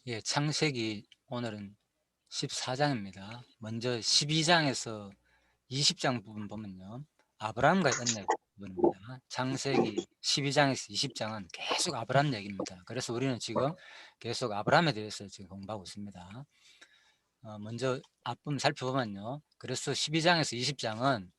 예, 창세기 오늘은 14장입니다. 먼저 12장에서 20장 부분 보면요. 아브라함과의 언약 부분입니다. 창세기 12장에서 20장은 계속 아브라함 얘기입니다. 그래서 우리는 지금 계속 아브라함에 대해서 지금 공부하고 있습니다. 먼저 앞부분 살펴보면요. 그래서 12장에서 20장은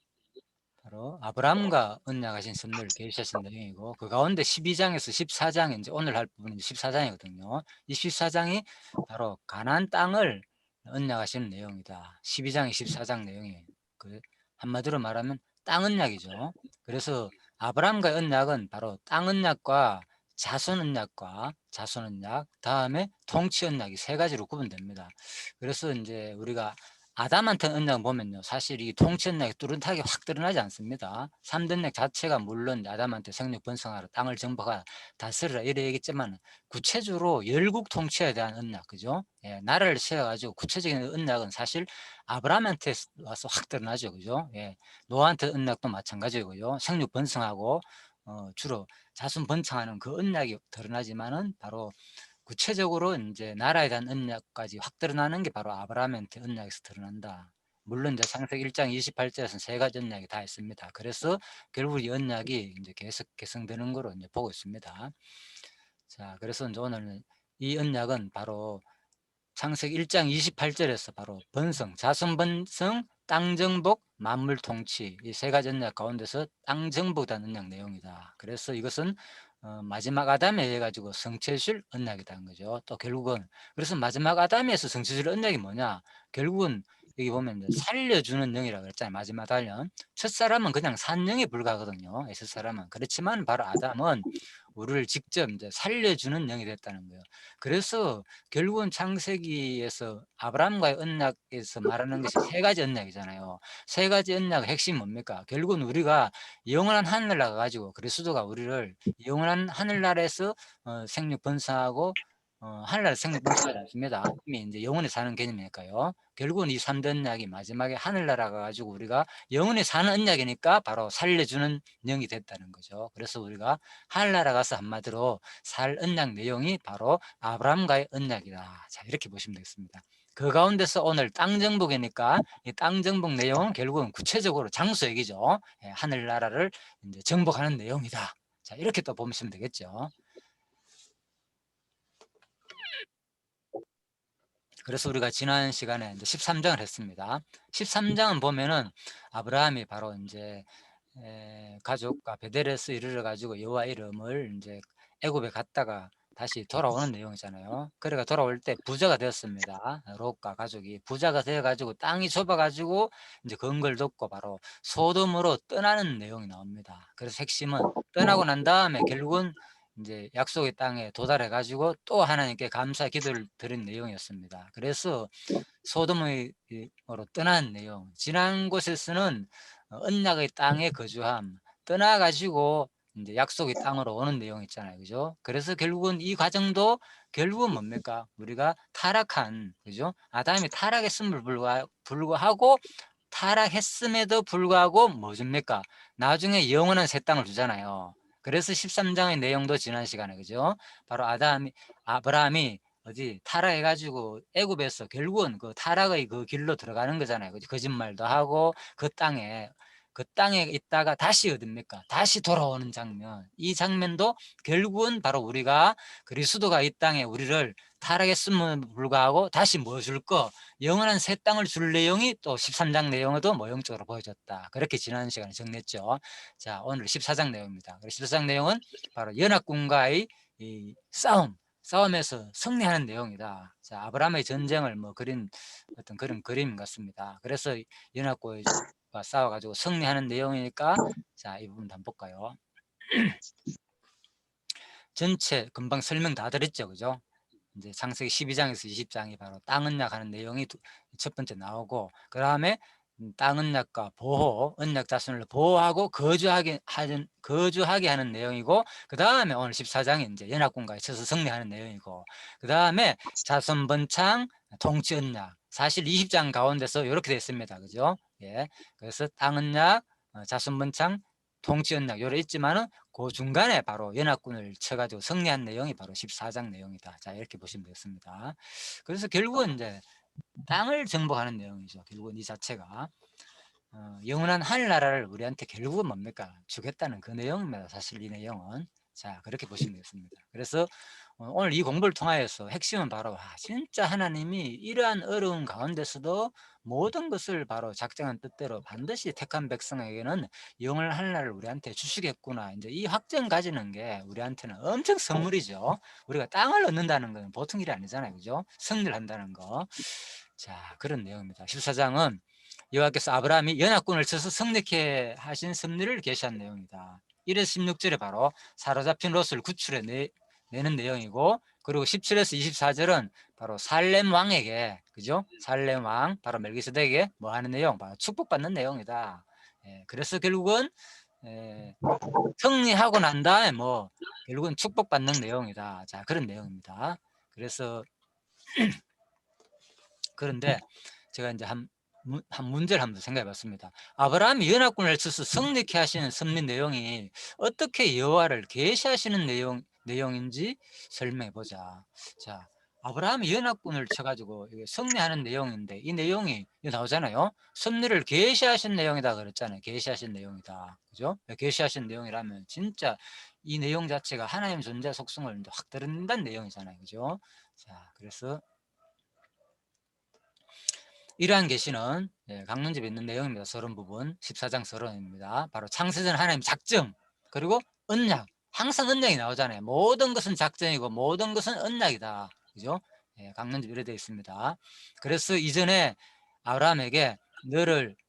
바로 아브라함과 언약하신 선물을 계시하신 내용이고, 그 가운데 12장에서 14장, 이제 오늘 할 부분이 14장이거든요. 이 14장이 바로 가나안 땅을 언약하시는 내용이다. 12장, 14장 내용이 그 한마디로 말하면 땅 언약이죠. 그래서 아브라함과의 언약은 바로 땅 언약과 자손 언약, 다음에 통치 언약이 세 가지로 구분됩니다. 그래서 이제 우리가 아담한테 언약을 보면요, 사실 이 통치 언약이 뚜렷하게 확 드러나지 않습니다. 3대 언약 자체가 물론 아담한테 생육 번성하라, 땅을 정복하라, 다스리라 이래 얘기했지만, 구체적으로 열국 통치에 대한 언약, 그죠? 예, 나라를 세워가지고 구체적인 언약은 사실 아브라함한테 와서 확 드러나죠, 그죠? 예, 노아한테 언약도 마찬가지고요. 생육 번성하고 주로 자손 번창하는 그 언약이 드러나지만은, 바로 구체적으로 이제 나라에 대한 언약까지 확 드러나는 게 바로 아브라함한테 언약에서 드러난다. 물론 이제 창세기 1장 28절에서는 세 가지 언약이 다 있습니다. 그래서 결국 이 언약이 이제 계속 개성되는 거로 이제 보고 있습니다. 자, 그래서 이제 오늘은 이 언약은 바로 창세기 1장 28절에서 바로 번성, 자손 번성, 땅 정복, 만물 통치, 이 세 가지 언약 가운데서 땅 정복이라는 언약 내용이다. 그래서 이것은 마지막 아담에 의해 가지고 성취실 언약이라는 거죠. 또 결국은, 그래서 마지막 아담에서 성취실 언약이 뭐냐? 결국은 여기 보면 이제 살려주는 영이라고 그랬잖아요. 마지막 아담은 첫사람은 그냥 산 영에 불과하거든요. 첫사람은. 그렇지만 바로 아담은 우리를 직접 이제 살려주는 영이 됐다는 거예요. 그래서 결국은 창세기에서 아브라함과의 언약에서 말하는 것이 세 가지 언약이잖아요. 세 가지 언약의 핵심이 뭡니까? 결국은 우리가 영원한 하늘나라 가지고 그리스도가 우리를 영원한 하늘나라에서 생육 번성하고, 하늘나라 생육 번성하지 않습니다. 이미 이제 영원히 사는 개념이니까요. 결국은 이 3대 언약이 마지막에 하늘나라가 가지고 우리가 영원히 사는 언약이니까 바로 살려주는 영이 됐다는 거죠. 그래서 우리가 하늘나라 가서 한마디로 살 언약 내용이 바로 아브라함과의 언약이다. 자, 이렇게 보시면 되겠습니다. 그 가운데서 오늘 땅 정복이니까 이 땅 정복 내용은 결국은 구체적으로 장소 얘기죠. 예, 하늘나라를 이제 정복하는 내용이다. 자, 이렇게 또 보시면 되겠죠. 그래서 우리가 지난 시간에 이제 13장을 했습니다. 13장은 보면은 아브라함이 바로 이제 가족과 베델에서 이르러 가지고 여호와 이름을 이제 애굽에 갔다가 다시 돌아오는 내용이잖아요. 그래가 돌아올 때 부자가 되었습니다. 롯과 가족이 부자가 되어 가지고 땅이 좁아 가지고 이제 근거를 뒀고 바로 소돔으로 떠나는 내용이 나옵니다. 그래서 핵심은 떠나고 난 다음에 결국은 이제 약속의 땅에 도달해 가지고 또 하나님께 감사 기도를 드린 내용이었습니다. 그래서 소돔으로 떠난 내용, 지난 곳에서는 언약의 땅에 거주함, 떠나 가지고 이제 약속의 땅으로 오는 내용 있잖아요, 그죠? 그래서 결국은 이 과정도 결국은 뭡니까? 우리가 타락한, 그죠? 아담이 타락했음을 불구하고 타락했음에도 불구하고 뭐 줍니까? 나중에 영원한 새 땅을 주잖아요. 그래서 13장의 내용도 지난 시간에, 그죠? 바로 아브라함이 어디 타락해가지고 애굽에서 결국은 그 타락의 그 길로 들어가는 거잖아요. 거짓말도 하고 그 땅에 있다가 다시 어딥니까? 다시 돌아오는 장면. 이 장면도 결국은 바로 우리가 그리스도가 이 땅에 우리를 타락했음을 불구하고 다시 뭐 줄 거? 영원한 새 땅을 줄 내용이 또 13장 내용에도 모형적으로 보여졌다. 그렇게 지난 시간에 정리했죠. 자, 오늘 14장 내용입니다. 14장 내용은 바로 연합군과의 이 싸움에서 승리하는 내용이다. 자, 아브라함의 전쟁을 뭐 그린 어떤 그런 그림 같습니다. 그래서 연합군과 싸워가지고 승리하는 내용이니까, 자, 이 부분 한번 볼까요? 전체 금방 설명 다 드렸죠, 그죠? 이제 창세기 12장에서 20장이 바로 땅 언약하는 내용이 첫 번째 나오고, 그 다음에 땅 언약과 보호, 언약 자손을 보호하고 거주하게 하는 내용이고, 그 다음에 오늘 14장이 이제 연합군과에 쳐서 승리하는 내용이고, 그 다음에 자손 번창, 통치 언약. 사실 20장 가운데서 이렇게 되어 있습니다, 그죠? 예, 그래서 땅 언약, 자손 번창, 통치 언약 요래 있지만은 그 중간에 바로 연합군을 쳐가지고 승리한 내용이 바로 14장 내용이다. 자, 이렇게 보시면 되겠습니다. 그래서 결국은 이제 땅을 정복하는 내용이죠. 결국은 이 자체가 영원한 하늘나라를 우리한테 결국은 뭡니까? 주겠다는 그 내용입니다. 사실 이 내용은. 자, 그렇게 보시면 되겠습니다. 그래서 오늘 이 공부를 통하여서 핵심은 바로 진짜 하나님이 이러한 어려운 가운데서도 모든 것을 바로 작정한 뜻대로 반드시 택한 백성에게는 영원한 하늘나라를 우리한테 주시겠구나. 이제 이 확정 가지는 게 우리한테는 엄청 선물이죠. 우리가 땅을 얻는다는 건 보통 일이 아니잖아요. 그죠? 승리를 한다는 거. 자, 그런 내용입니다. 14장은 여호와께서 아브라함이 연합군을 쳐서 승리케 하신 섭리를 계시한 내용이다. 1에서 16절에 바로 사로잡힌 롯을 구출해 내는 내용이고, 그리고 17에서 24절은 바로 살렘 왕에게, 그죠? 살렘 왕 바로 멜기세덱에게 뭐 하는 내용? 바로 축복받는 내용이다. 그래서 결국은 승리하고 난 다음에 뭐 결국은 축복받는 내용이다. 자, 그런 내용입니다. 그래서 그런데 제가 이제 한 문제를 한번 생각해 봤습니다. 아브라함이 연합군을 쳐서 승리케 하시는 섭리 내용이 어떻게 여호와를 계시하시는 내용인지 설명해 보자. 자, 아브라함이 연합군을 쳐가지고 승리하는 내용인데 이 내용이 나오잖아요. 섭리를 계시하신 내용이다 그랬잖아요. 계시하신 내용이다. 그죠? 계시하신 내용이라면 진짜 이 내용 자체가 하나님 존재 속성을 확 드러낸다는 내용이잖아요. 그죠? 자, 그래서 이러한 계시는 강론집에 있는 내용입니다. 서론 부분 14장 서론입니다. 바로 창세전 하나님 작정, 그리고 언약. 항상 언약이 나오잖아요. 모든 것은 작정이고 모든 것은 언약이다. 그죠? 강론집 이래 되어 있습니다. 그래서 이전에 아브라함에게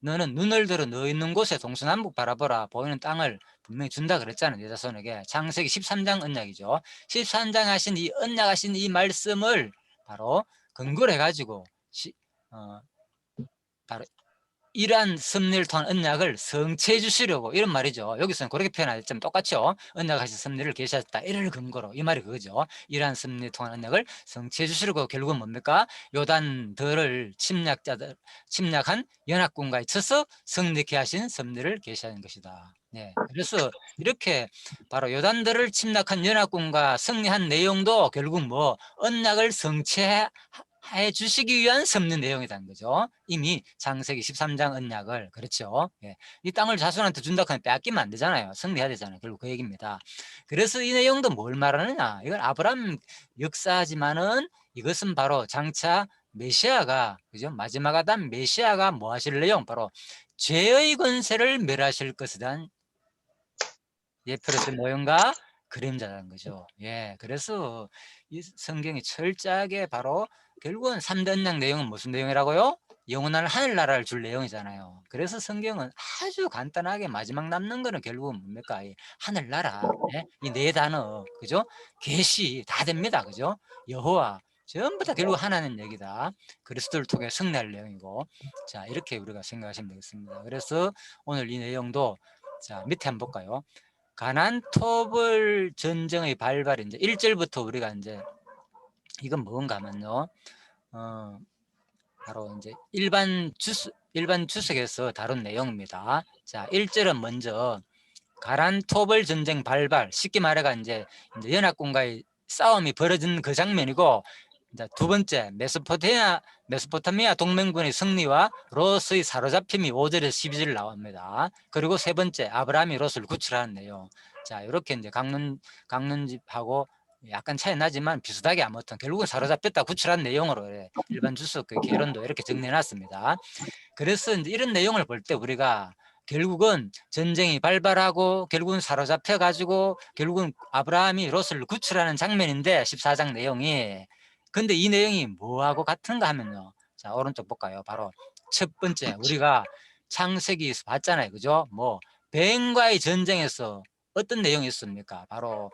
너는 눈을 들어 너 있는 곳에 동서남북 바라보라. 보이는 땅을 분명히 준다 그랬잖아요. 내 자손에게. 창세기 13장 언약이죠. 13장 하신 이 언약하신 이 말씀을 바로 근거로 해가지고 바로 이러한 섭리를 통한 언약을 성취해 주시려고, 이런 말이죠. 여기서는 그렇게 표현하셨지만 똑같죠. 언약하신 섭리를 계시하셨다, 이를 근거로, 이 말이 그거죠. 이러한 섭리를 통한 언약을 성취해 주시려고 결국은 뭡니까? 요단들을 침략한 연합군과에 쳐서 승리케 하신 섭리를 계시하는 것이다. 네, 그래서 이렇게 바로 요단들을 침략한 연합군과 승리한 내용도 결국 뭐 언약을 성취해 주시기 위한 섭리 내용이라는 거죠. 이미 창세기 13장 언약을, 그렇죠. 이 땅을 자손한테 준다 하면 빼앗기면 안 되잖아요. 승리해야 되잖아요. 결국 그 얘기입니다. 그래서 이 내용도 뭘 말하느냐? 이건 아브라함 역사지만은 이것은 바로 장차 메시아가, 그죠? 마지막 아담 메시아가 뭐 하실 내용? 바로 죄의 권세를 멸하실 것에 대한 예표로 쓴 모형과 그림자라는 거죠. 그래서 이 성경이 철저하게 바로 결국은 3대 언약 내용은 무슨 내용이라고요? 영원한 하늘나라를 줄 내용이잖아요. 그래서 성경은 아주 간단하게 마지막 남는 거는 결국은 뭡니까? 이 하늘나라, 이 네 단어, 그죠? 계시 다 됩니다. 그죠? 여호와, 전부 다 결국 하나는 얘기다. 그리스도를 통해 승리할 내용이고, 자, 이렇게 우리가 생각하시면 되겠습니다. 그래서 오늘 이 내용도, 자, 밑에 한번 볼까요? 가나안 토벌 전쟁의 발발이 이제 1절부터 우리가 이제 이건 뭔가 하면요. 바로 이제 일반 주석에서 다룬 내용입니다. 자, 1절은 먼저 가나안 토벌 전쟁 발발, 쉽게 말해가 이제 연합군과의 싸움이 벌어진 그 장면이고, 이제 두 번째 메소포타미아 동맹군의 승리와 롯의 사로잡힘이 5절에서 12절 나옵니다. 그리고 세 번째 아브라함이 롯을 구출하는 내용. 자, 이렇게 이제 강론집하고 약간 차이 나지만 비슷하게 아무튼 결국은 사로잡혔다 구출한 내용으로 일반 주석 그 개론도 이렇게 정리해놨습니다. 그래서 이제 이런 내용을 볼 때 우리가 결국은 전쟁이 발발하고 결국은 사로잡혀 가지고 결국은 아브라함이 롯을 구출하는 장면인데 14장 내용이, 근데 이 내용이 뭐하고 같은가 하면요. 자, 오른쪽 볼까요? 바로 첫 번째 우리가 창세기에서 봤잖아요. 그죠? 뭐 뱀과의 전쟁에서 어떤 내용이 있습니까? 바로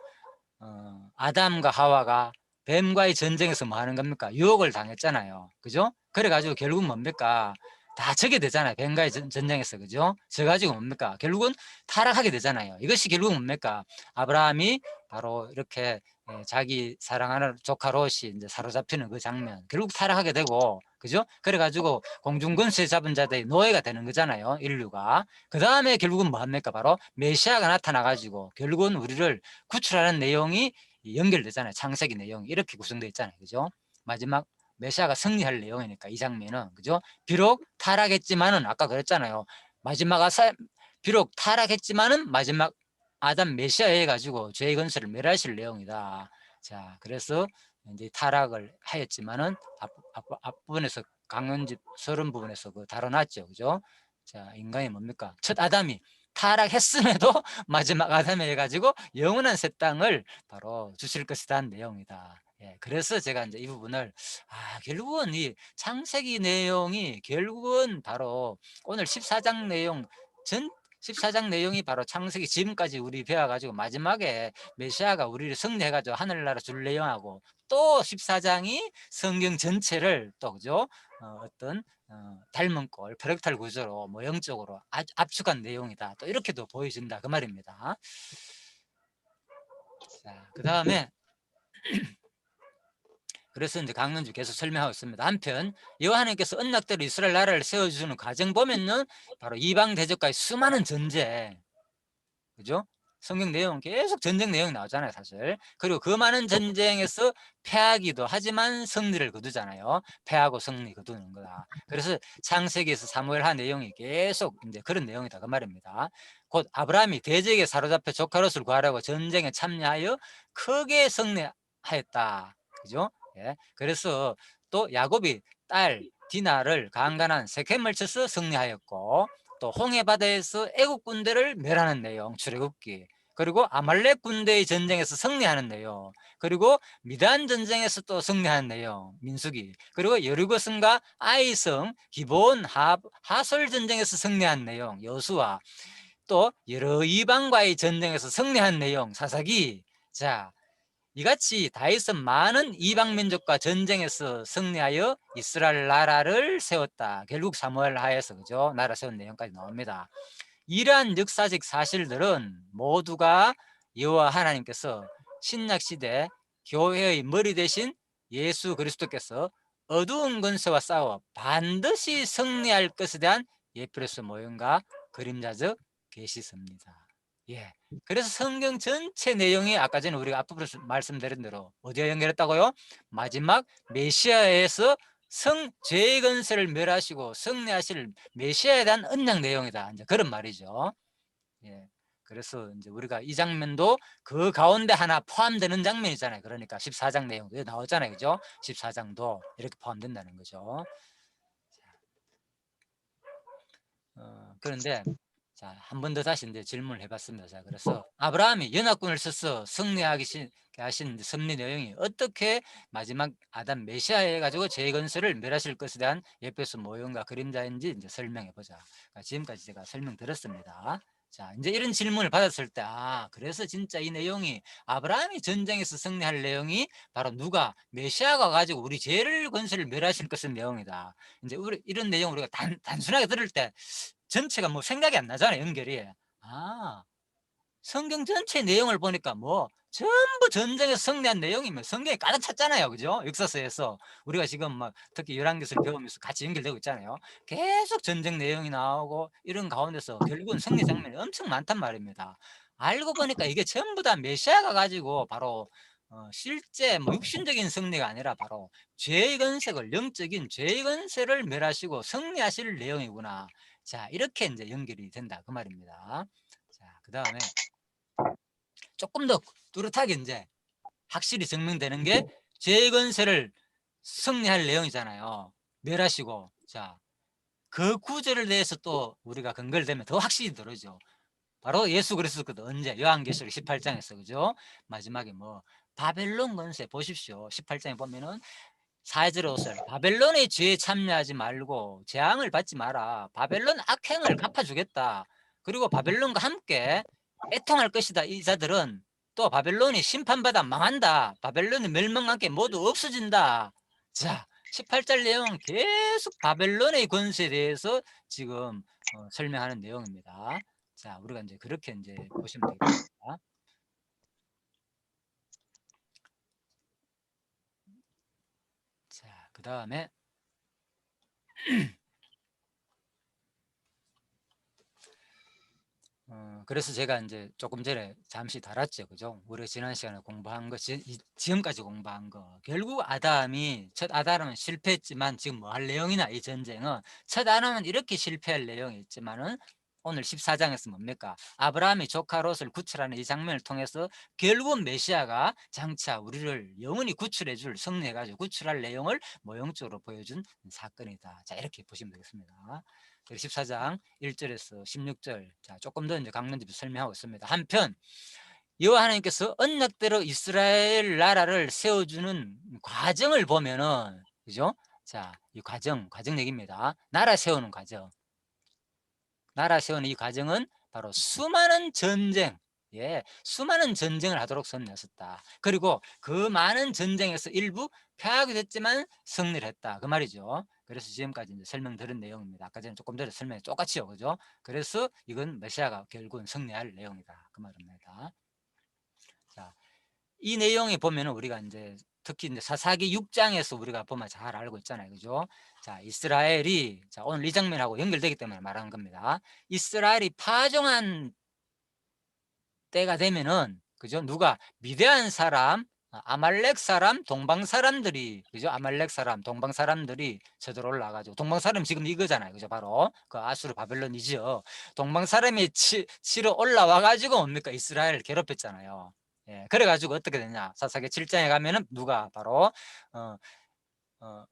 아담과 하와가 뱀과의 전쟁에서 뭐 하는 겁니까? 유혹을 당했잖아요. 그죠? 그래가지고 결국 뭡니까? 다 져게 되잖아요. 뱀과의 전쟁에서. 그죠? 져가지고 뭡니까? 결국은 타락하게 되잖아요. 이것이 결국 뭡니까? 아브라함이 바로 이렇게 자기 사랑하는 조카 롯이 이제 사로잡히는 그 장면, 결국 타락하게 되고, 그죠? 그래가지고 공중권세 잡은 자들의 노예가 되는 거잖아요, 인류가. 그 다음에 결국은 뭐 합니까? 바로 메시아가 나타나가지고 결국은 우리를 구출하는 내용이 연결되잖아요. 창세기 내용이 이렇게 구성되어 있잖아요, 그죠? 마지막 메시아가 승리할 내용이니까 이 장면은, 그죠? 비록 타락했지만은 아까 그랬잖아요. 마지막 비록 타락했지만은 마지막 아담 메시아에 가지고 죄의 건설을 멸하실 내용이다. 자, 그래서 이제 타락을 하였지만은 앞부분에서 강론집 서론 부분에서 그 다뤄놨죠, 그죠? 자, 인간이 뭡니까? 첫 아담이 타락했음에도 마지막 아담에 해가지고 영원한 새 땅을 바로 주실 것이라는 내용이다. 예, 그래서 제가 이제 이 부분을 결국은 이 창세기 내용이 결국은 바로 오늘 14장 내용 전 14장 내용이 바로 창세기 지금까지 우리 배워가지고 마지막에 메시아가 우리를 승리해가지고 하늘나라 줄 내용하고 또 14장이 성경 전체를 또 그죠? 어떤 닮은 꼴 프랙탈 구조로 모형적으로 압축한 내용이다. 또 이렇게도 보여진다 그 말입니다. 자, 그 다음에 그래서 이제 강론주 계속 설명하고 있습니다. 한편 여호와 하나님께서 언약대로 이스라엘 나라를 세워주시는 과정 보면은 바로 이방 대적과의 수많은 전쟁, 그죠? 성경 내용 계속 전쟁 내용이 나오잖아요, 사실. 그리고 그 많은 전쟁에서 패하기도 하지만 승리를 거두잖아요. 패하고 승리 거두는 거다. 그래서 창세기에서 사무엘하 내용이 계속 이제 그런 내용이다 그 말입니다. 곧 아브라함이 대적에 사로잡혀 조카 롯을 구하려고 전쟁에 참여하여 크게 승리하였다. 그죠? 예. 그래서 또 야곱이 딸 디나를 강간한 세켐을 쳐서 승리하였고, 또 홍해 바다에서 애국 군대를 멸하는 내용 출애굽기, 그리고 아말렉 군대의 전쟁에서 승리하는 내용, 그리고 미단 전쟁에서 또 승리하는 내용 민수기, 그리고 여리고성과 아이성 기본 하솔 전쟁에서 승리한 내용 여수와, 또 여러 이방과의 전쟁에서 승리한 내용 사사기. 자, 이같이 다윗은 많은 이방 민족과 전쟁에서 승리하여 이스라엘 나라를 세웠다. 결국 사무엘 하에서 그죠? 나라 세운 내용까지 나옵니다. 이러한 역사적 사실들은 모두가 여호와 하나님께서 신약 시대 교회의 머리 대신 예수 그리스도께서 어두운 권세와 싸워 반드시 승리할 것에 대한 예표로서 모형과 그림자적 계시서입니다. 예. 그래서 성경 전체 내용이 아까 전에 우리가 앞부분에서 말씀드린 대로 어디에 연결했다고요? 마지막 메시아에서 죄의 건세를 멸하시고 승리하실 메시아에 대한 언약 내용이다. 이제 그런 말이죠. 예. 그래서 이제 우리가 이 장면도 그 가운데 하나 포함되는 장면이잖아요. 그러니까 14장 내용도 나오잖아요. 그죠? 14장도 이렇게 포함된다는 거죠. 그런데 자, 한 번 더 다시 이제 질문을 해봤습니다. 자, 그래서 아브라함이 연합군을 써서 승리하게 하신 승리 내용이 어떻게 마지막 아담 메시아에 가지고 재건설을 멸하실 것에 대한 예표서 모형과 그림자인지 이제 설명해 보자. 그러니까 지금까지 제가 설명드렸습니다. 자, 이제 이런 질문을 받았을 때, 그래서 진짜 이 내용이 아브라함이 전쟁에서 승리할 내용이 바로 누가 메시아가 가지고 우리 죄를 건설을 멸하실 것의 내용이다. 이제 이런 내용 우리가 단순하게 들을 때 전체가 뭐 생각이 안 나잖아요, 연결이. 성경 전체 내용을 보니까 뭐 전부 전쟁에서 승리한 내용이면 성경에 가득 찼잖아요, 그죠? 역사서에서 우리가 지금 막 특히 열왕기서를 배우면서 같이 연결되고 있잖아요. 계속 전쟁 내용이 나오고 이런 가운데서 결국은 승리 장면이 엄청 많단 말입니다. 알고 보니까 이게 전부 다 메시아가 가지고 바로 실제 뭐 육신적인 승리가 아니라 바로 죄의 건색을, 영적인 죄의 건세를 멸하시고 승리하실 내용이구나. 자, 이렇게 이제 연결이 된다 그 말입니다. 자, 그 다음에 조금 더 뚜렷하게 이제 확실히 증명되는 게 죄의 건세를 승리할 내용이잖아요. 멸하시고. 자, 그 구절을 대해서 또 우리가 근거를 대면 더 확실히 들어죠. 바로 예수 그리스도거든. 언제? 요한계시록 18장에서 그죠? 마지막에 뭐 바벨론 건세 보십시오. 18장에 보면은 4절 5절 바벨론의 죄에 참여하지 말고 재앙을 받지 마라. 바벨론 악행을 갚아주겠다. 그리고 바벨론과 함께 애통할 것이다. 이 자들은 또 바벨론이 심판받아 망한다. 바벨론의 멸망과 함께 모두 없어진다. 자, 18절 내용 계속 바벨론의 권세에 대해서 지금 설명하는 내용입니다. 자, 우리가 이제 그렇게 이제 보시면 되겠습니다. 자, 그 다음에 그래서 제가 이제 조금 전에 잠시 달았죠. 그죠? 우리가 지난 시간에 공부한 거, 지금까지 공부한 거. 결국 아담이, 첫 아담은 실패했지만 지금 뭐 할 내용이나 이 전쟁은 첫 아담은 이렇게 실패할 내용이 있지만은 오늘 14장에서 뭡니까? 아브라함이 조카 롯을 구출하는 이 장면을 통해서 결국은 메시아가 장차 우리를 영원히 구출해 줄, 승리해가지고 구출할 내용을 모형적으로 보여준 사건이다. 자, 이렇게 보시면 되겠습니다. 14장 1절에서 16절. 자, 조금 더 이제 강론집에 설명하고 있습니다. 한편 여호와 하나님께서 언약대로 이스라엘 나라를 세워주는 과정을 보면은, 그죠? 자, 이 과정 얘기입니다. 나라 세우는 과정. 나라 세우는 이 과정은 바로 수많은 전쟁, 수많은 전쟁을 하도록 선택했었다. 그리고 그 많은 전쟁에서 일부 패하게 됐지만 승리를 했다. 그 말이죠. 그래서 지금까지 이제 설명드린 내용입니다. 아까 전에 조금 전에 설명이 똑같이요. 그죠? 그래서 이건 메시아가 결국은 승리할 내용이다. 그 말입니다. 자, 이 내용에 보면은 우리가 이제 특히 이제 사사기 6장에서 우리가 보면 잘 알고 있잖아요. 그죠? 자, 이스라엘이, 자, 오늘 이 장면하고 연결되기 때문에 말하는 겁니다. 이스라엘이 파종한 때가 되면은, 그죠? 누가 미대한 사람, 아말렉 사람, 동방 사람들이, 그죠? 아말렉 사람, 동방 사람들이 저들어 올라가지고, 동방 사람 지금 이거잖아요. 그죠? 바로 그 아수르 바벨론이죠. 동방 사람이 치러 올라와가지고 뭡니까? 이스라엘을 괴롭혔잖아요. 예, 그래가지고 어떻게 되냐? 사사기 7장에 가면은 누가 바로 어, 어,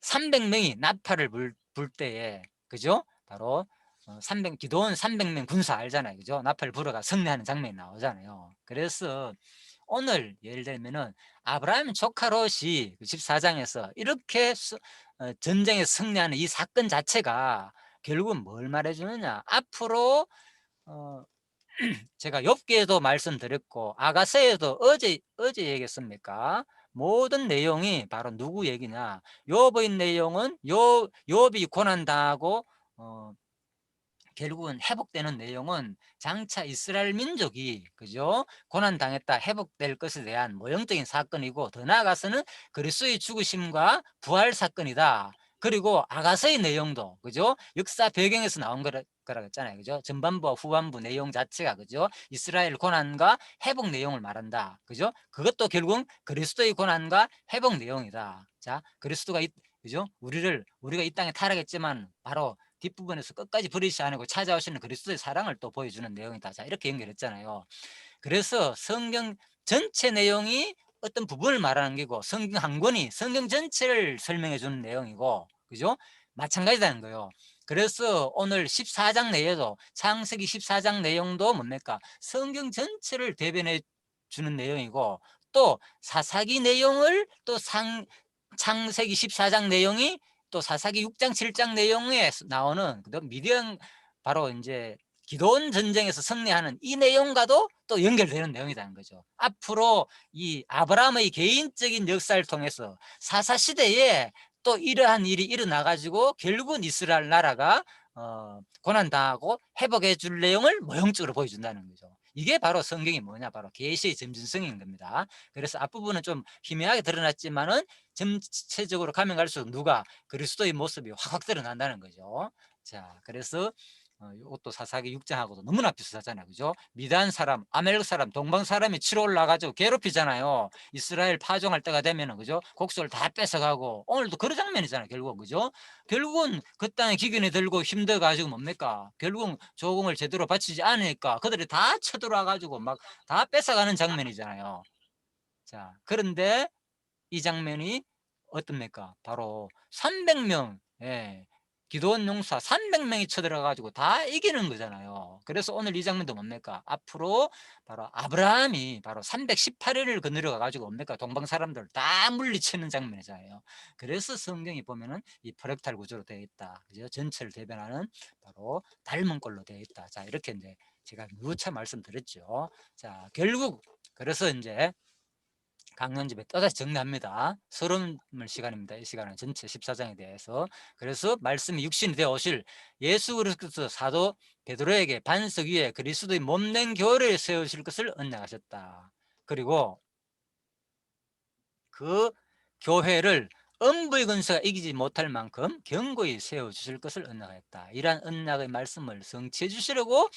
300명이 나팔을 불 때에, 그죠? 바로 300 기도원 300명 군사 알잖아요. 그죠? 나팔 불어가 승리하는 장면이 나오잖아요. 그래서 오늘 예를 들면은 아브라함 조카 롯이 14장에서 이렇게 전쟁에 승리하는 이 사건 자체가 결국은 뭘 말해주느냐? 앞으로 제가 욥기에도 말씀드렸고 아가서에도 어제 얘기했습니까? 모든 내용이 바로 누구 얘기냐? 욥의 내용은 욥이 고난 당하고 결국은 회복되는 내용은 장차 이스라엘 민족이, 그죠? 고난 당했다 회복될 것에 대한 모형적인 사건이고, 더 나아가서는 그리스도의 죽으심과 부활 사건이다. 그리고 아가서의 내용도, 그죠? 역사 배경에서 나온 거라 했잖아요. 그죠? 전반부와 후반부 내용 자체가, 그죠? 이스라엘 고난과 회복 내용을 말한다. 그죠? 그것도 결국은 그리스도의 고난과 회복 내용이다. 자, 그리스도가 그죠? 우리가 이 땅에 타락했지만 바로 뒷부분에서 끝까지 버리지 않고 찾아오시는 그리스도의 사랑을 또 보여주는 내용이다. 자, 이렇게 연결했잖아요. 그래서 성경 전체 내용이 어떤 부분을 말하는 게고, 성경 한 권이 성경 전체를 설명해 주는 내용이고, 그죠? 마찬가지다는 거예요. 그래서 오늘 14장 내에도, 창세기 14장 내용도 뭡니까? 성경 전체를 대변해 주는 내용이고, 또 사사기 내용을 또 창세기 14장 내용이 또 사사기 6장 7장 내용에 나오는 미디안, 바로 이제 기도원 전쟁에서 승리하는 이 내용과도 또 연결되는 내용이라는 거죠. 앞으로 이 아브라함의 개인적인 역사를 통해서 사사시대에 또 이러한 일이 일어나 가지고 결국은 이스라엘 나라가 고난당하고 회복해 줄 내용을 모형적으로 보여준다는 거죠. 이게 바로 성경이 뭐냐? 바로 계시의 점진성인 겁니다. 그래서 앞부분은 좀 희미하게 드러났지만은 전체적으로 가면 갈수록 누가 그리스도의 모습이 확 드러난다는 거죠. 자, 그래서 이것도 사사기 6장하고도 너무나 비슷하잖아요. 그죠? 미단 사람, 아멜렉 사람, 동방 사람이 치러 올라가지고 괴롭히잖아요. 이스라엘 파종할 때가 되면은, 그죠? 곡식을 다 뺏어가고, 오늘도 그런 장면이잖아요. 결국은, 그죠? 결국은 그 땅에 기근이 들고 힘들어가지고 뭡니까? 결국은 조공을 제대로 바치지 않으니까 그들이 다 쳐들어와가지고 막 다 뺏어가는 장면이잖아요. 자, 그런데 이 장면이 어떻습니까? 바로 300명, 기도원 용사 300명이 쳐들어가지고 다 이기는 거잖아요. 그래서 오늘 이 장면도 뭡니까? 앞으로 바로 아브라함이 바로 318일을 거느려 가지고 뭡니까? 동방 사람들 다 물리치는 장면이잖아요. 그래서 성경이 보면은 이 프랙탈 구조로 되어 있다. 그죠? 전체를 대변하는 바로 닮은 꼴로 되어 있다. 자, 이렇게 이제 제가 누차 말씀드렸죠. 자, 결국 그래서 이제 강론집에 또다시 정리합니다. 서론물 시간입니다. 이 시간은 전체 14장에 대해서. 그래서 말씀이 육신이 되어 오실 예수 그리스도 사도 베드로에게 반석 위에 그리스도의 몸된 교회를 세우실 것을 언약하셨다. 그리고 그 교회를 음부의 근세가 이기지 못할 만큼 견고히 세워주실 것을 언약하였다. 이러한 언약의 말씀을 성취해 주시려고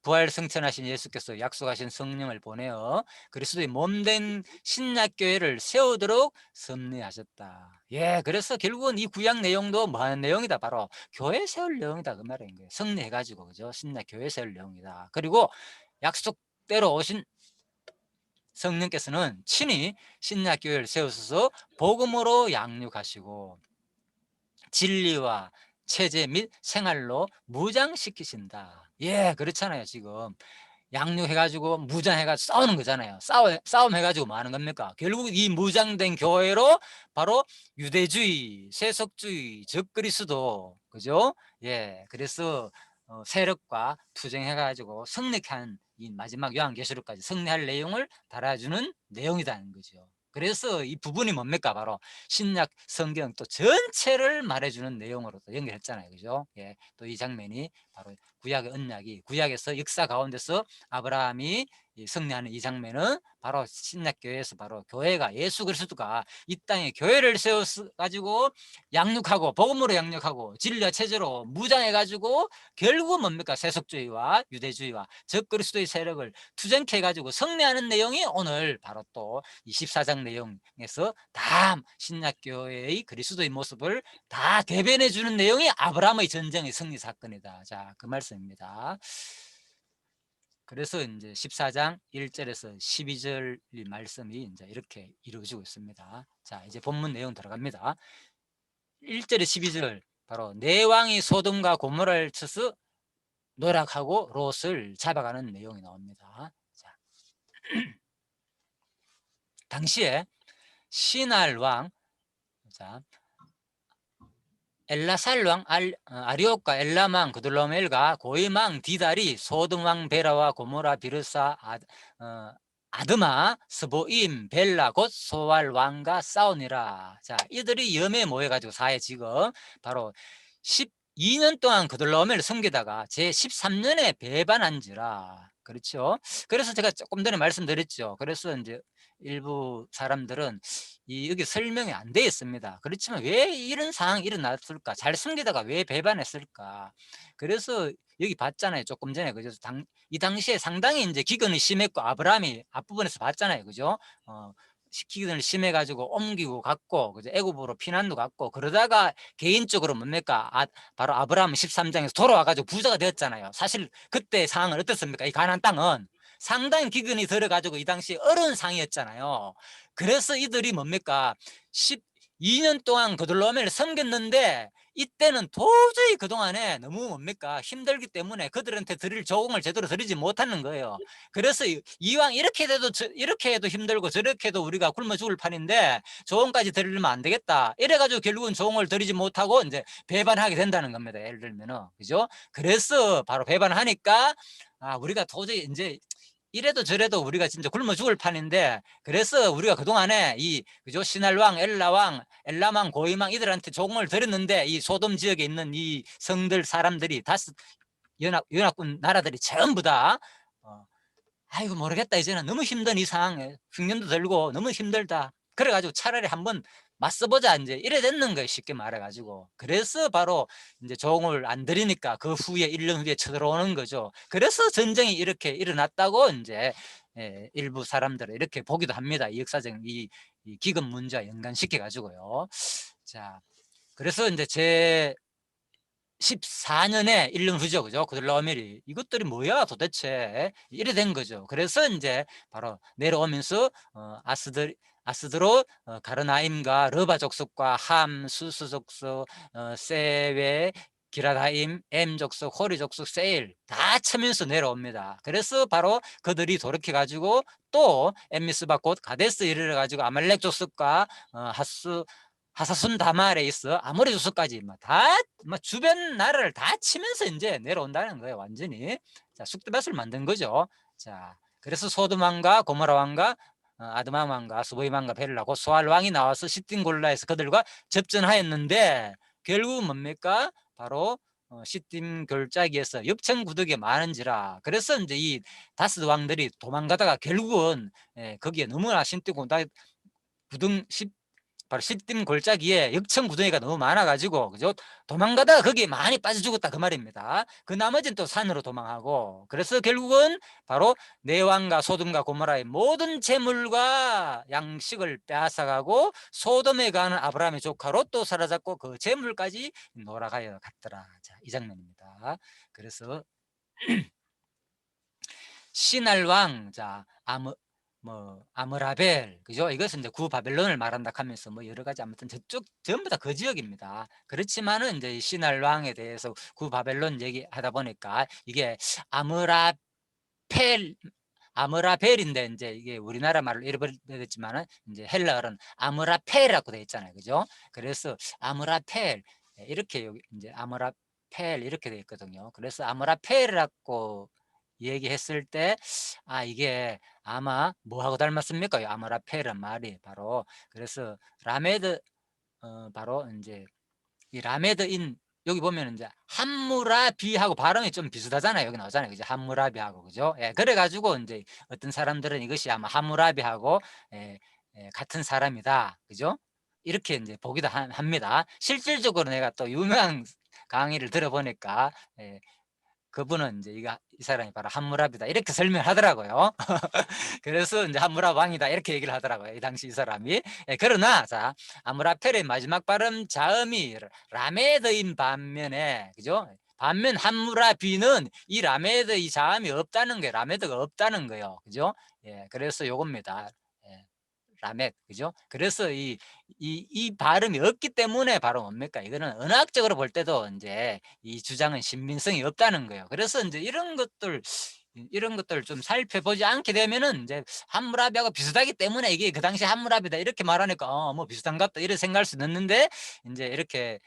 부활 승천하신 예수께서 약속하신 성령을 보내어 그리스도의 몸된 신약교회를 세우도록 섭리하셨다. 예, 그래서 결국은 이 구약 내용도 뭐 하는 내용이다? 바로 교회 세울 내용이다. 그 말인 거예요. 승리해가지고, 그죠? 신약교회 세울 내용이다. 그리고 약속대로 오신 성령께서는 친히 신약교회를 세우셔서 복음으로 양육하시고 진리와 체제 및 생활로 무장시키신다. 예, 그렇잖아요. 지금 양육해가지고 무장해가지고 싸우는 거잖아요. 싸움 해가지고 뭐 하는 겁니까? 결국 이 무장된 교회로 바로 유대주의, 세속주의, 적그리스도, 그죠? 예, 그래서 세력과 투쟁해가지고 승리한 이 마지막 요한계시록까지 승리할 내용을 달아주는 내용이라는 거죠. 그래서 이 부분이 뭡니까? 바로 신약 성경 또 전체를 말해주는 내용으로 또 연결했잖아요. 그죠? 예, 또 이 장면이 바로 구약의 언약이 구약에서 역사 가운데서 아브라함이 승리하는 이 장면은 바로 신약교회에서 바로 교회가 예수 그리스도가 이 땅에 교회를 세워 가지고 양육하고 복음으로 양육하고 진리와 체제로 무장해 가지고 결국 뭡니까? 세속주의와 유대주의와 적그리스도의 세력을 투쟁케 해 가지고 승리하는 내용이 오늘 바로 또 24장 내용에서 다 신약교회의 그리스도의 모습을 다 대변해 주는 내용이 아브라함의 전쟁의 승리 사건이다. 자, 그 말씀입니다. 그래서 이제 14장 1절에서 12절 말씀이 이제 이렇게 이루어지고 있습니다. 자, 이제 본문 내용 들어갑니다. 1절에 12절 바로 내 왕이 소돔과 고모라를 쳐서 노략하고 롯을 잡아가는 내용이 나옵니다. 자, 당시에 시날 왕, 자, 엘라살왕 아리옥과 엘라망 그돌로멜과 고이망 디달이 소돔왕 베라와 고모라 비르사 아드마 스보임 벨라 곧 소알 왕과 싸우니라. 자, 이들이 염에 모여가지고 사해 지금 바로 12년 동안 그돌로멜을 섬기다가 제 13년에 배반한지라. 그렇죠. 그래서 제가 조금 전에 말씀드렸죠. 그래서 이제 일부 사람들은 여기 설명이 안 되어 있습니다. 그렇지만 왜 이런 상황이 일어났을까? 잘 숨기다가 왜 배반했을까? 그래서 여기 봤잖아요. 조금 전에. 그죠? 이 당시에 상당히 이제 기근이 심했고, 아브라함이 앞부분에서 봤잖아요. 그죠? 기근을 심해가지고 옮기고 갔고, 그죠? 애굽으로 피난도 갔고, 그러다가 개인적으로 뭡니까? 바로 아브라함 13장에서 돌아와가지고 부자가 되었잖아요. 사실 그때 상황은 어떻습니까? 이 가나안 땅은 상당히 기근이 들어가지고 이 당시 어려운 상이었잖아요. 그래서 이들이 뭡니까? 12년 동안 그들로멜을 섬겼는데 이때는 도저히 그동안에 너무 뭡니까? 힘들기 때문에 그들한테 드릴 조공을 제대로 드리지 못하는 거예요. 그래서 이왕 이렇게 해도 힘들고 저렇게 해도 우리가 굶어 죽을 판인데 조공까지 드리면 안 되겠다. 이래가지고 결국은 조공을 드리지 못하고 이제 배반하게 된다는 겁니다. 예를 들면은. 그죠? 그래서 바로 배반하니까 우리가 도저히 이제 이래도 저래도 우리가 진짜 굶어 죽을 판인데, 그래서 우리가 그동안에 그죠? 시날왕, 엘라왕, 엘라망, 고이망 이들한테 조공을 드렸는데 이 소돔 지역에 있는 이 성들 사람들이 다섯 연합군 나라들이 전부 다 아이고 모르겠다, 이제는 너무 힘든 이 상황에 흉년도 들고 너무 힘들다. 그래가지고 차라리 한번 맞서보자, 이제 이래 됐는 거예요. 쉽게 말해가지고. 그래서 바로 이제 조공을 안 들이니까 그 후에 1년 후에 쳐들어오는 거죠. 그래서 전쟁이 이렇게 일어났다고 이제 일부 사람들은 이렇게 보기도 합니다. 이 역사적인 이 기근 문제와 연관시켜 가지고요. 자, 그래서 이제 제 14년에 1년 후죠. 그죠? 그들라오멜이 이것들이 뭐야 도대체 이래 된 거죠. 그래서 이제 바로 내려오면서 아스드로 가르나임과 르바 족속과 함, 수스 족속, 세웨, 기라다임, 엠 족속, 호리 족속, 세일 다 치면서 내려옵니다. 그래서 바로 그들이 돌이켜 가지고 또 엠미스바 곧 가데스 이르러 가지고 아말렉 족속과 하사순 다말에 있어 아모리 족속까지 다 주변 나라를 다 치면서 이제 내려온다는 거예요. 완전히. 자, 쑥대밭을 만든 거죠. 자, 그래서 소돔 왕과 고모라 왕과 아드마 왕과 스보임 왕과 벨라 곧 소알 왕이 나와서 시딤 골라에서 그들과 접전하였는데 결국 뭡니까? 바로 시딤 골짜기에서 엽천구덕이 많은지라. 그래서 이제 이 다스 왕들이 도망가다가 결국은 거기에 너무나 신띠고 구등 바로 시딤 골짜기에 역청구덩이가 너무 많아 가지고 그죠? 도망가다가 거기에 많이 빠져 죽었다 그 말입니다. 그 나머지는 또 산으로 도망하고, 그래서 결국은 바로 내왕과 소돔과 고모라의 모든 재물과 양식을 빼앗아가고 소돔에 가는 아브라함의 조카 롯도 사로잡고 그 재물까지 놀아가여 갔더라. 자, 이 장면입니다. 그래서 시날 왕, 자, 아므라벨, 그죠? 이것은 이제 구바벨론을 말한다 하면서 뭐 여러 가지 아무튼 저쪽 전부 다 그 지역입니다. 그렇지만은 이제 시날 왕에 대해서 구바벨론 얘기하다 보니까 이게 아므라펠, 아므라벨인데 이제 이게 우리나라 말로 잃어버렸지만은 이제 헬라어는 아므라펠이라고 되어 있잖아요, 그죠? 그래서 아므라펠, 이렇게 여기 이제 아므라펠 이렇게 되어 있거든요. 그래서 아므라펠이라고 얘기했을 때, 아, 이게 아마 뭐하고 닮았습니까? 이 아므라펠은 말이 바로, 그래서 라메드, 바로 이제 이 라메드인, 여기 보면 이제 함무라비하고 발음이 좀 비슷하잖아요. 여기 나오잖아요. 그죠? 함무라비하고, 그죠? 예, 그래가지고 이제 어떤 사람들은 이것이 아마 함무라비하고 같은 사람이다. 그죠? 이렇게 이제 보기도 합니다. 실질적으로 내가 또 유명한 강의를 들어보니까, 그분은 이제 이 사람이 바로 함무라비다 이렇게 설명하더라고요. 그래서 이제 함무라 왕이다 이렇게 얘기를 하더라고요. 이 당시 이 사람이. 예, 그러나 자, 아므라펠의 마지막 발음 자음이 라메드인 반면에, 그죠? 반면 함무라비는 이 라메드 이 자음이 없다는 거예요. 라메드가 없다는 거예요. 그죠? 예, 그래서 요겁니다. 예. 라멧, 그죠? 그래서 이 발음이 없기 때문에 바로 뭡니까? 이거는 언어학적으로 볼 때도 이제 이 주장은 신빙성이 없다는 거예요. 그래서 이제 이런 것들을 좀 살펴보지 않게 되면은 이제 함무라비하고 비슷하기 때문에 이게 그 당시 함무라비다 이렇게 말하니까 뭐 비슷한갑다 이렇게 생각할 수 있는데, 이제 이렇게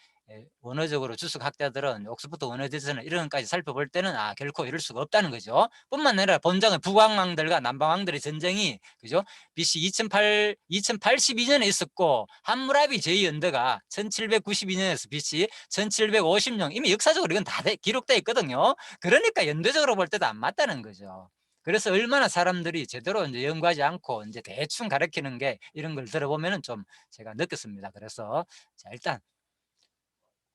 원어적으로 주석학자들은 옥스퍼드 원어지에서는 이런 것까지 살펴볼 때는 결코 이럴 수가 없다는 거죠. 뿐만 아니라 본장의 북왕왕들과 남방왕들의 전쟁이, 그죠? BC 2082년에 있었고 함무라비 제2연대가 1792년에서 BC 1750년, 이미 역사적으로 이건 다 기록되어 있거든요. 그러니까 연대적으로 볼 때도 안 맞다는 거죠. 그래서 얼마나 사람들이 제대로 이제 연구하지 않고 이제 대충 가르치는 게, 이런 걸 들어보면은 좀 제가 느꼈습니다. 그래서 자, 일단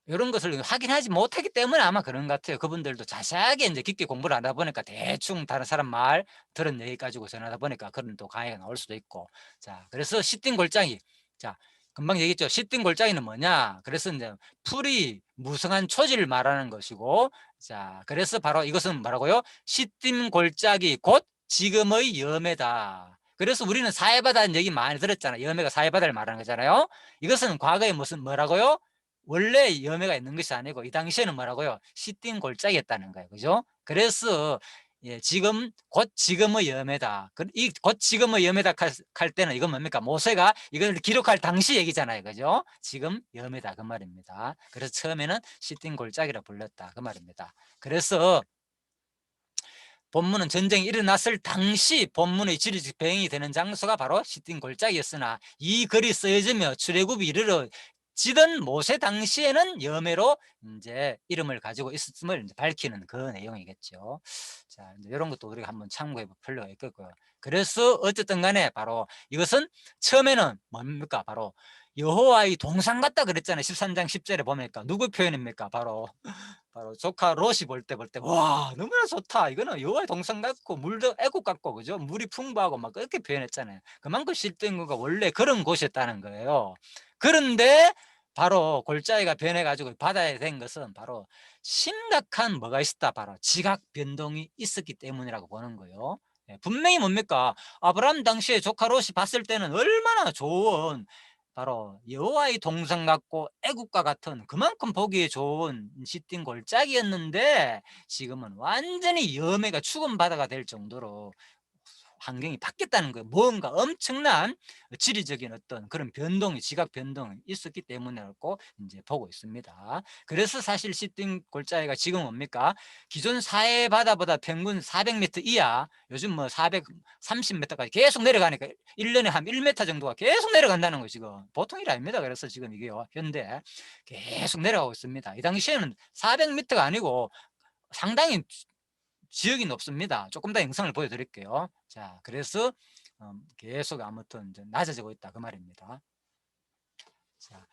이런 것을 확인하지 못하기 때문에 아마 그런 것 같아요. 그분들도 자세하게 이제 깊게 공부를 하다 보니까 대충 다른 사람 말 들은 얘기 가지고 전하다 보니까 그런 또 강의가 나올 수도 있고. 자, 그래서 시띵 골짜기. 자, 금방 얘기했죠. 시띵 골짜기는 뭐냐? 그래서 이제 풀이 무성한 초지를 말하는 것이고, 자, 그래서 바로 이것은 뭐라고요? 시띵 골짜기 곧 지금의 염해다. 그래서 우리는 사해바다는 얘기 많이 들었잖아요. 염해가 사해바다를 말하는 거잖아요. 이것은 과거에 무슨 뭐라고요? 원래 염해가 있는 것이 아니고 이 당시에는 뭐라고요? 시띵 골짜기였다는 거예요. 그죠? 그래서 지금 곧 지금의 염해다. 이 곧 지금의 염해다 할 때는 이건 뭡니까? 모세가 이걸 기록할 당시 얘기잖아요. 그죠? 지금 염해다 그 말입니다. 그래서 처음에는 시띵 골짜기라 불렀다 그 말입니다. 그래서 본문은 전쟁이 일어났을 당시 본문의 지리적 배경이 되는 장소가 바로 시띵 골짜기였으나, 이 글이 쓰여지며 출애굽이 이르러지던 모세 당시에는 염해로 이제 이름을 가지고 있었음을 이제 밝히는 그 내용이겠죠. 자, 이제 이런 것도 우리가 한번 참고해 볼 필요가 있겠고요. 그래서 어쨌든 간에 바로 이것은 처음에는 뭡니까? 바로 여호와의 동상 같다 그랬잖아요. 13장 10절에 보니까 누구 표현입니까? 바로 조카 롯이 볼 때 와, 너무나 좋다. 이거는 여호와의 동상 같고 물도 애국 같고, 그죠? 물이 풍부하고 막 그렇게 표현했잖아요. 그만큼 실등구가 원래 그런 곳이었다는 거예요. 그런데 바로 골짜기가 변해가지고 바다에 된 것은 바로 심각한 뭐가 있었다. 바로 지각 변동이 있었기 때문이라고 보는 거예요. 분명히 뭡니까? 아브라함 당시에 조카 롯이 봤을 때는 얼마나 좋은, 바로 여호와의 동상 같고 애국과 같은, 그만큼 보기에 좋은 시띵 골짜기였는데 지금은 완전히 염해가 죽은 바다가 될 정도로 환경이 바뀌었다는 거예요. 뭔가 엄청난 지리적인 어떤 그런 변동이, 지각 변동이 있었기 때문이라고 이제 보고 있습니다. 그래서 사실 시띵 골짜기가 지금 뭡니까? 기존 사해 바다보다 평균 400m 이하, 요즘 뭐 430m까지 계속 내려가니까 1년에 한 1m 정도가 계속 내려간다는 거 지금 보통 일 아닙니다. 그래서 지금 이게 현대 계속 내려가고 있습니다. 이 당시에는 400m가 아니고 상당히 지역이 높습니다. 조금 더 영상을 보여드릴게요. 자, 그래서 계속 아무튼 이제 낮아지고 있다 그 말입니다. 자,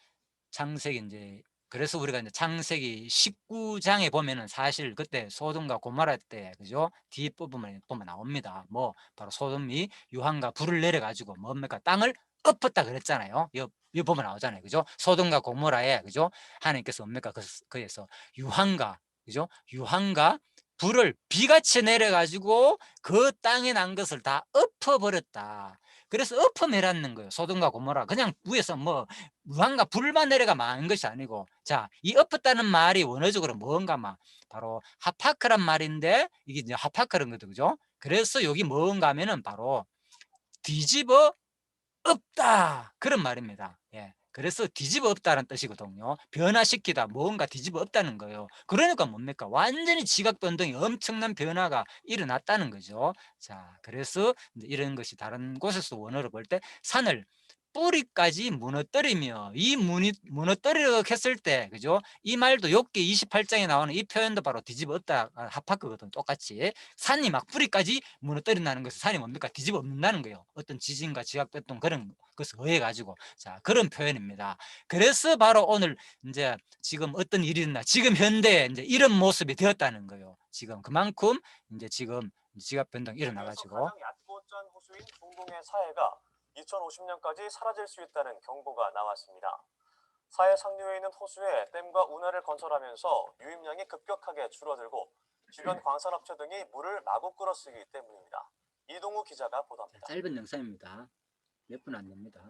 창세기 이제 그래서 우리가 이제 창세기 19장에 보면은 사실 그때 소돔과 고모라 때 그죠? 뒷부분에 보면 나옵니다. 뭐 바로 소돔이 유황과 불을 내려 가지고 뭡니까? 땅을 엎었다 그랬잖아요. 여 보면 나오잖아요. 그죠? 소돔과 고모라에 그죠? 하나님께서 뭡니까? 그에서 유황과 그죠? 유황과 불을 비같이 내려 가지고 그 땅에 난 것을 다 엎어 버렸다. 그래서 엎어내라는 거예요. 소돔과 고모라. 그냥 위에서 뭐 무한가 불만 내려가 많은 것이 아니고, 자, 이 엎었다는 말이 원어적으로 뭔가 막 바로 하파크란 말인데 이게 이제 하파크란 거죠, 그죠? 그래서 여기 뭔가 하면은 바로 뒤집어 엎다 그런 말입니다. 예. 그래서 뒤집어 엎다는 뜻이거든요. 변화시키다, 뭔가 뒤집어 엎다는 거예요. 그러니까 뭡니까? 완전히 지각 변동이 엄청난 변화가 일어났다는 거죠. 자, 그래서 이런 것이 다른 곳에서 원어로 볼 때 산을 뿌리까지 무너뜨리며, 이 무너뜨리려 했을 때 그죠? 이 말도 욥기 28장에 나오는 이 표현도 바로 뒤집어 엎다 합하거든. 똑같이 산이 막 뿌리까지 무너뜨린다는 것은 산이 뭡니까? 뒤집어 엎는다는 거예요. 어떤 지진과 지각변동 그런 것을 의해 가지고, 자, 그런 표현입니다. 그래서 바로 오늘 이제 지금 어떤 일이 있나, 지금 현대에 이제 이런 모습이 되었다는 거예요. 지금 그만큼 이제 지금 지각변동이 일어나 가지고 가장 얕고 짠 호수인 중동의 사해가 2050년까지 사라질 수 있다는 경보가 나왔습니다. 사해 상류에 있는 호수에 댐과 운하를 건설하면서 유입량이 급격하게 줄어들고 주변 광산업체 등이 물을 마구 끌어쓰기 때문입니다. 이동우 기자가 보도합니다. 짧은 영상입니다. 몇 분 안 됩니다.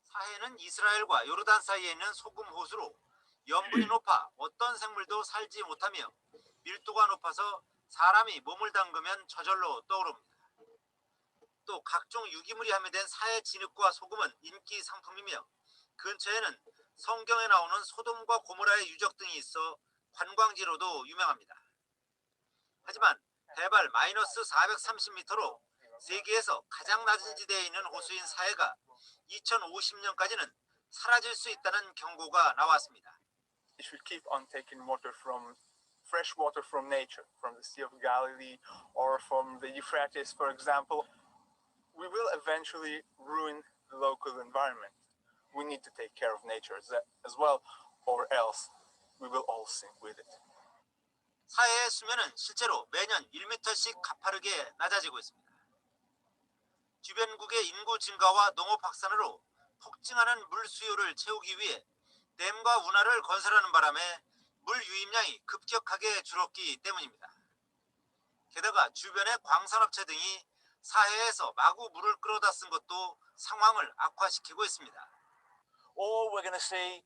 사해는 이스라엘과 요르단 사이에 있는 소금 호수로 염분이 높아 어떤 생물도 살지 못하며 밀도가 높아서 사람이 몸을 담그면 저절로 떠오릅니다. 또 각종 유기물이 함유된 사해 진흙과 소금은 인기 상품이며 근처에는 성경에 나오는 소돔과 고모라의 유적 등이 있어 관광지로도 유명합니다. 하지만 해발 마이너스 430m로 세계에서 가장 낮은 지대에 있는 호수인 사해가 2050년까지는 사라질 수 있다는 경고가 나왔습니다. You should keep on taking water from fresh water from nature, from the Sea of Galilee or from the Euphrates, for example. We will eventually ruin the local environment. We need to take care of nature as well, or else we will all sink with it. 사해의 수면은 실제로 매년 1m씩 가파르게 낮아지고 있습니다. 주변국의 인구 증가와 농업 확산으로 폭증하는 물 수요를 채우기 위해 댐과 운하를 건설하는 바람에 물 유입량이 급격하게 줄었기 때문입니다. 게다가 주변의 광산업체 등이 사해에서 마구 물을 끌어다 쓴 것도 상황을 악화시키고 있습니다. Or we're going to see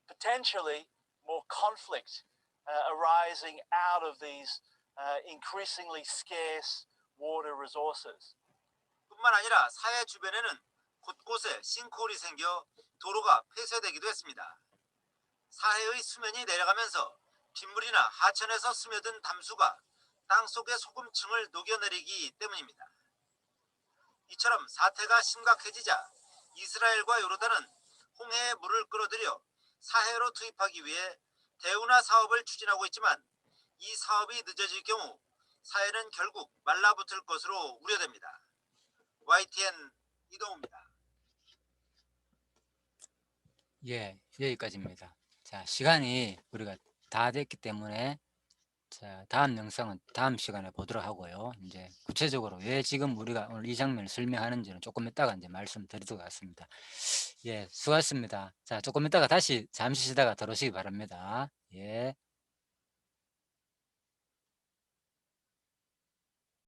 potentially more conflict arising out of these increasingly scarce water resources. 뿐만 아니라 사해 주변에는 곳곳에 싱크홀이 생겨 도로가 폐쇄되기도 했습니다. 사해의 수면이 내려가면서 빗물이나 하천에서 스며든 담수가 땅속의 소금층을 녹여내리기 때문입니다. 이처럼 사태가 심각해지자 이스라엘과 요르단은 홍해에 물을 끌어들여 사해로 투입하기 위해 대운하 사업을 추진하고 있지만 이 사업이 늦어질 경우 사해는 결국 말라붙을 것으로 우려됩니다. YTN 이동우입니다. 예, 여기까지입니다. 자, 시간이 우리가 다 됐기 때문에 자, 다음 영상은 다음 시간에 보도록 하고요. 이제 구체적으로 왜 지금 우리가 오늘 이 장면을 설명하는지는 조금 이따가 이제 말씀드리도록 하겠습니다. 예, 수고하셨습니다. 자, 조금 이따가 다시 잠시 쉬다가 들어오시기 바랍니다. 예.